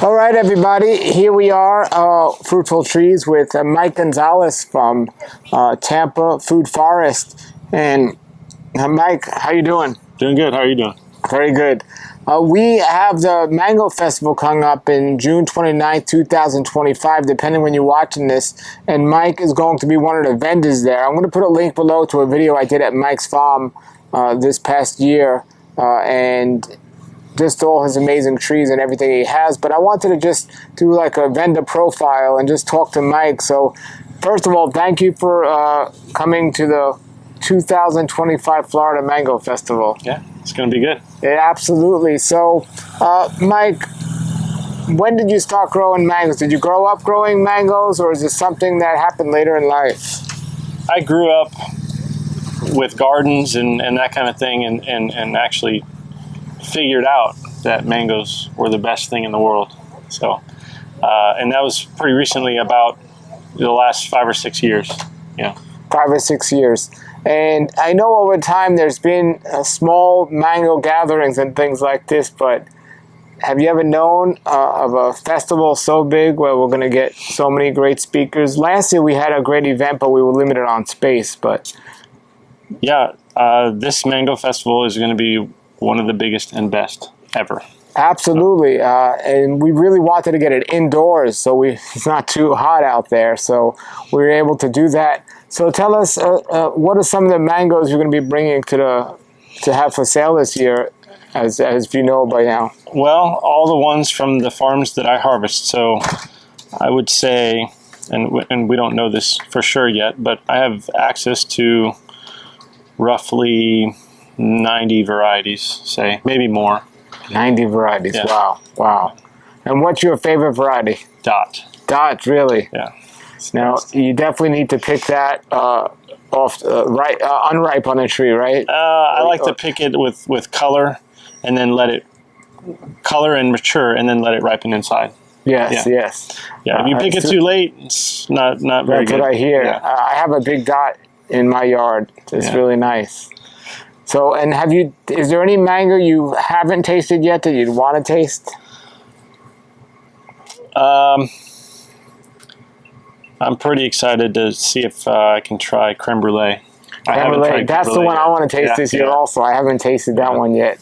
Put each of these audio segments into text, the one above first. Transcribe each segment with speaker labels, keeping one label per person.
Speaker 1: All right, everybody, here we are, Fruitful Trees with Mike Gonzales from Tampa Food Forest. And Mike, how you doing?
Speaker 2: Doing good. How are you doing?
Speaker 1: Very good. We have the Mango Festival coming up in June 29th, 2025, depending when you're watching this. And Mike is going to be one of the vendors there. I'm going to put a link below to a video I did at Mike's farm this past year. And just all his amazing trees and everything he has. But I wanted to just do like a vendor profile and just talk to Mike. So first of all, thank you for coming to the 2025 Florida Mango Festival.
Speaker 2: Yeah, it's going to be good.
Speaker 1: Yeah, absolutely. So Mike, when did you start growing mangoes? Did you grow up growing mangoes, or is this something that happened later in life?
Speaker 2: I grew up with gardens and that kind of thing, and actually figured out that mangoes were the best thing in the world. So, and that was pretty recently, about the last 5 or 6 years. Yeah,
Speaker 1: 5 or 6 years. And I know over time there's been small mango gatherings and things like this, but have you ever known of a festival so big where we're going to get so many great speakers? Last year we had a great event, but we were limited on space. But
Speaker 2: yeah, this mango festival is going to be one of the biggest and best ever.
Speaker 1: Absolutely, and we really wanted to get it indoors, so it's not too hot out there, so we were able to do that. So tell us, what are some of the mangoes you're going to be bringing to have for sale this year, as you know by now?
Speaker 2: Well, all the ones from the farms that I harvest. So I would say, and we don't know this for sure yet, but I have access to roughly 90 varieties, say, maybe more.
Speaker 1: 90 varieties,
Speaker 2: yeah.
Speaker 1: Wow. And what's your favorite variety?
Speaker 2: Dot.
Speaker 1: Dot, really?
Speaker 2: Yeah.
Speaker 1: Now, you definitely need to pick that off, unripe on a tree, right?
Speaker 2: I like to pick it with color, and then let it color and mature, and then let it ripen inside.
Speaker 1: Yes,
Speaker 2: yeah.
Speaker 1: Yes.
Speaker 2: Yeah, if you pick it too late, it's not very good.
Speaker 1: That's what I hear.
Speaker 2: Yeah.
Speaker 1: I have a big dot in my yard. It's really nice. So, and is there any mango you haven't tasted yet that you'd want to taste?
Speaker 2: I'm pretty excited to see if I can try creme brulee.
Speaker 1: Creme brulee, that's the one I want to taste this year also. I haven't tasted that one yet.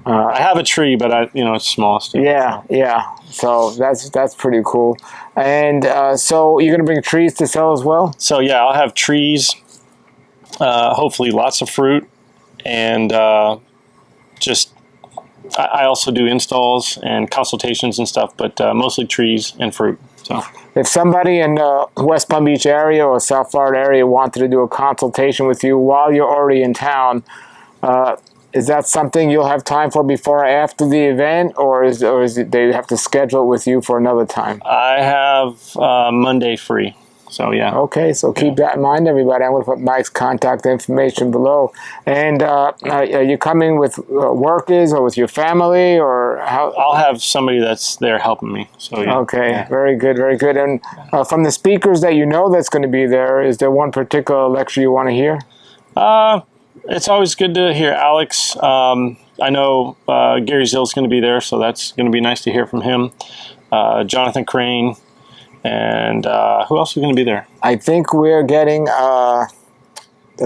Speaker 2: I have a tree, but it's small still.
Speaker 1: Yeah. So that's pretty cool. And so you're going to bring trees to sell as well?
Speaker 2: So yeah, I'll have trees, hopefully lots of fruit. And I also do installs and consultations and stuff, but mostly trees and fruit. So
Speaker 1: if somebody in the West Palm Beach area or South Florida area wanted to do a consultation with you while you're already in town, is that something you'll have time for before or after the event, or is it they have to schedule it with you for another time?
Speaker 2: I have Monday free. So, yeah.
Speaker 1: Okay, so keep that in mind, everybody. I'm going to put Mike's contact information below. And are you coming with workers or with your family, or how?
Speaker 2: I'll have somebody that's there helping me. So, yeah.
Speaker 1: Okay, very good, very good. And from the speakers that you know that's going to be there, is there one particular lecture you want to hear?
Speaker 2: It's always good to hear Alex. I know Gary Zill's going to be there, so that's going to be nice to hear from him. Jonathan Crane. And who else is going to be there?
Speaker 1: I think we're getting the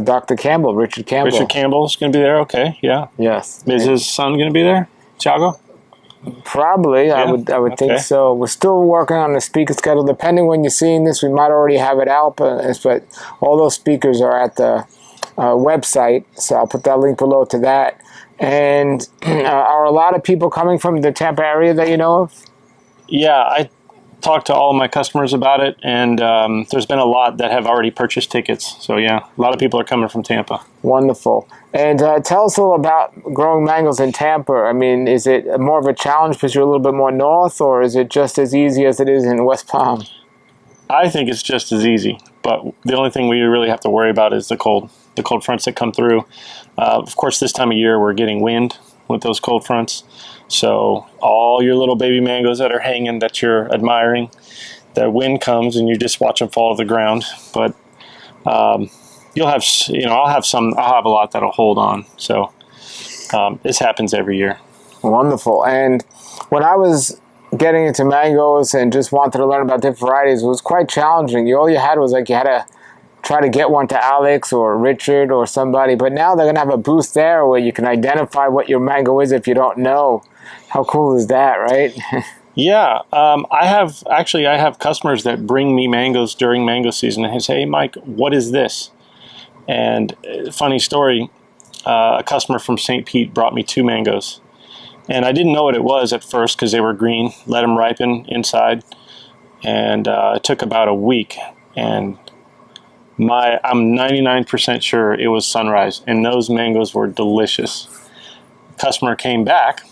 Speaker 1: Dr. Campbell, Richard Campbell.
Speaker 2: Richard Campbell's going to be there, okay, yeah.
Speaker 1: Yes.
Speaker 2: Is his son going to be there, Thiago?
Speaker 1: Probably, yeah. I would think so. We're still working on the speaker schedule. Depending when you're seeing this, we might already have it out, but all those speakers are at the website, so I'll put that link below to that. And are a lot of people coming from the Tampa area that you know of?
Speaker 2: Yeah, I talked to all of my customers about it, and there's been a lot that have already purchased tickets. So yeah, a lot of people are coming from Tampa.
Speaker 1: Wonderful. And tell us a little about growing mangoes in Tampa. I mean, is it more of a challenge because you're a little bit more north, or is it just as easy as it is in West Palm?
Speaker 2: I think it's just as easy, but the only thing we really have to worry about is the cold fronts that come through. Of course, this time of year we're getting wind with those cold fronts. So all your little baby mangoes that are hanging that you're admiring, the wind comes and you just watch them fall to the ground. But you'll have, I'll have a lot that'll hold on. So this happens every year.
Speaker 1: Wonderful. And when I was getting into mangoes and just wanted to learn about different varieties, it was quite challenging. All you had was like you had to try to get one to Alex or Richard or somebody, but now they're going to have a booth there where you can identify what your mango is if you don't know. How cool is that, right?
Speaker 2: Yeah, I have customers that bring me mangoes during mango season and say, "Hey, Mike, what is this?" And funny story, a customer from St. Pete brought me 2 mangoes, and I didn't know what it was at first because they were green. Let them ripen inside, and it took about a week. And I'm 99% sure it was Sunrise, and those mangoes were delicious. Customer came back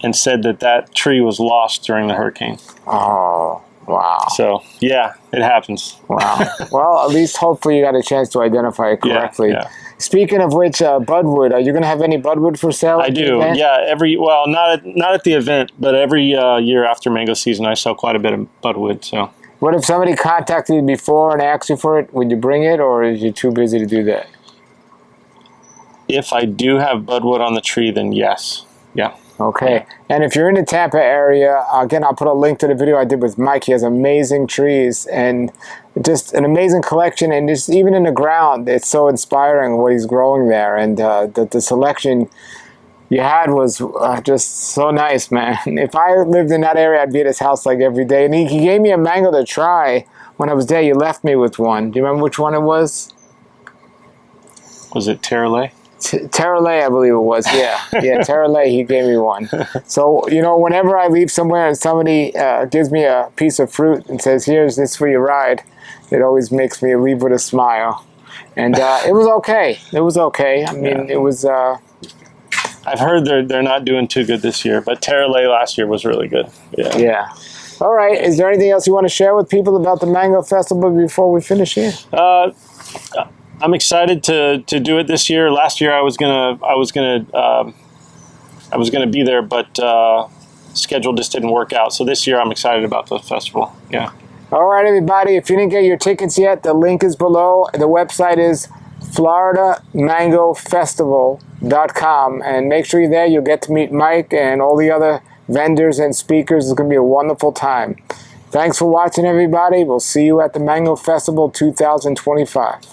Speaker 2: and said that tree was lost during the hurricane.
Speaker 1: Oh, wow.
Speaker 2: So, yeah, it happens.
Speaker 1: Wow. Well, at least hopefully you got a chance to identify it correctly.
Speaker 2: Yeah.
Speaker 1: Speaking of which, Budwood, are you going to have any Budwood for sale?
Speaker 2: I do. Yeah, not at the event, but every year after mango season, I sell quite a bit of Budwood. So,
Speaker 1: what if somebody contacted you before and asked you for it? Would you bring it, or is you too busy to do that?
Speaker 2: if I do have Budwood on the tree, then yes. Yeah.
Speaker 1: Okay. And if you're in the Tampa area, again, I'll put a link to the video I did with Mike. He has amazing trees and just an amazing collection. And just even in the ground, it's so inspiring what he's growing there. And the selection you had was just so nice, man. If I lived in that area, I'd be at his house like every day. And he gave me a mango to try when I was there. You left me with one. Do you remember which one it was?
Speaker 2: Was it Terrelay?
Speaker 1: Terrelay, I believe it was. Yeah, Terrelay. He gave me one. So whenever I leave somewhere and somebody gives me a piece of fruit and says, "Here's this for your ride," it always makes me leave with a smile. And it was okay. It was okay. I mean, it was.
Speaker 2: I've heard they're not doing too good this year, but Terrelay last year was really good. Yeah.
Speaker 1: Yeah. All right. Is there anything else you want to share with people about the Mango Festival before we finish here?
Speaker 2: I'm excited to do it this year. Last year I was gonna be there, but schedule just didn't work out. So this year I'm excited about the festival. Yeah.
Speaker 1: All right, everybody. If you didn't get your tickets yet, the link is below. The website is FloridaMangoFestival.com, and make sure you're there. You'll get to meet Mike and all the other vendors and speakers. It's going to be a wonderful time. Thanks for watching, everybody. We'll see you at the Mango Festival 2025.